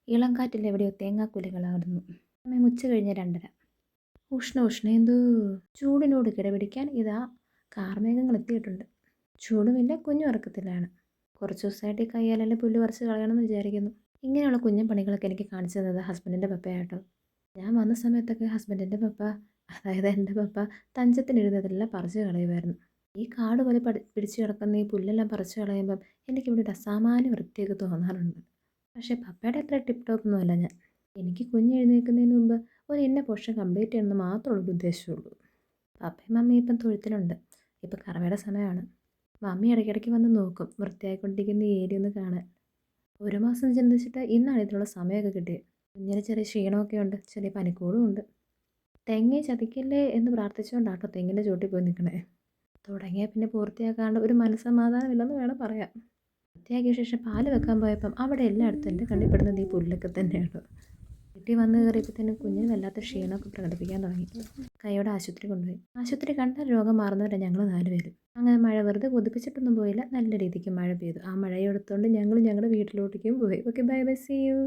ഇളം കാറ്റിൽ എവിടെയോ തേങ്ങാക്കുലകളാടുന്നു. സമയം ഉച്ച കഴിഞ്ഞ് 2:30. ഉഷ്ണേന്തു ചൂടിനോട് കിടപിടിക്കാൻ ഇതാ കാർമേഘങ്ങൾ എത്തിയിട്ടുണ്ട്. ചൂടുമില്ല, കുഞ്ഞുറക്കത്തിലാണ്. കുറച്ച് ദിവസമായിട്ട് ഈ കയ്യാലെല്ലാം പുല്ല് പറിച്ച് കളയണമെന്ന് വിചാരിക്കുന്നു. ഇങ്ങനെയുള്ള കുഞ്ഞൻ പണികളൊക്കെ എനിക്ക് കാണിച്ചു തന്നത് ഹസ്ബൻഡിൻ്റെ പപ്പയാട്ടോ. ഞാൻ വന്ന സമയത്തൊക്കെ ഹസ്ബൻഡിൻ്റെ പപ്പ, അതായത് എൻ്റെ പപ്പ, തഞ്ചത്തിനിരുന്നതെല്ലാം പറിച്ച് കളയുമായിരുന്നു. ഈ കാട് പോലെ പിടിച്ച് കിടക്കുന്ന ഈ പുല്ലെല്ലാം പറിച്ച് കളയുമ്പം എനിക്കിവിടെ ഒരു അസാമാന്യ വൃത്തിയൊക്കെ തോന്നാറുണ്ട്. പക്ഷേ പപ്പയുടെ അത്ര ടിപ്പ് ടോപ്പൊന്നും അല്ല ഞാൻ. എനിക്ക് കുഞ്ഞെഴുന്നേൽക്കുന്നതിന് മുമ്പ് ഒരു ഇന്ന പോർഷൻ കംപ്ലീറ്റ് ചെയ്യണമെന്ന് മാത്രമേ ഉള്ളൂ ഉദ്ദേശമുള്ളൂ. പപ്പയും മമ്മിയും ഇപ്പം തൊഴുത്തിലുണ്ട്. ഇപ്പം കറവയുടെ സമയമാണ്. മമ്മി ഇടയ്ക്കിടയ്ക്ക് വന്ന് നോക്കും വൃത്തിയായിക്കൊണ്ടിരിക്കുന്ന ഈ ഏരിയ ഒന്ന് കാണാൻ. ഒരു മാസം ചിന്തിച്ചിട്ട് ഇന്നാണ് ഇതിനുള്ള സമയമൊക്കെ കിട്ടിയത്. കുഞ്ഞിന് ചെറിയ ക്ഷീണമൊക്കെ ഉണ്ട്, ചെറിയ പനിക്കൂടും ഉണ്ട്. തെങ്ങേ ചതിക്കല്ലേ എന്ന് പ്രാർത്ഥിച്ചുകൊണ്ടാട്ടോ തെങ്ങിൻ്റെ ചുവട്ടിൽ പോയി നിൽക്കണേ. തുടങ്ങിയാൽ പിന്നെ പൂർത്തിയാക്കാണ്ട് ഒരു മനസ്സമാധാനമില്ലെന്ന് വേണം പറയാം. വൃത്തിയാക്കിയ ശേഷം പാല് വെക്കാൻ പോയപ്പം അവിടെ എല്ലായിടത്തും എൻ്റെ കണ്ണിൽപ്പെടുന്നത് ഈ പുല്ലൊക്കെ തന്നെയാണ്. വീട്ടിൽ വന്ന് കയറിയപ്പോഴത്തേനും കുഞ്ഞിന് വല്ലാത്ത ക്ഷീണമൊക്കെ പ്രകടിപ്പിക്കാൻ തുടങ്ങി. കൈയോടെ ആശുപത്രി കൊണ്ടുപോയി. ആശുപത്രി കണ്ടാൽ രോഗം മാറുന്നവരെ ഞങ്ങൾ 4 പേരും. അങ്ങനെ മഴ വെറുതെ കൊതിപ്പിച്ചിട്ടൊന്നും പോയില്ല, നല്ല രീതിക്ക് മഴ പെയ്തു. ആ മഴയെടുത്തുകൊണ്ട് ഞങ്ങൾ ഞങ്ങളുടെ വീട്ടിലോട്ടേക്കും പോയി. Okay, bye bye, see U.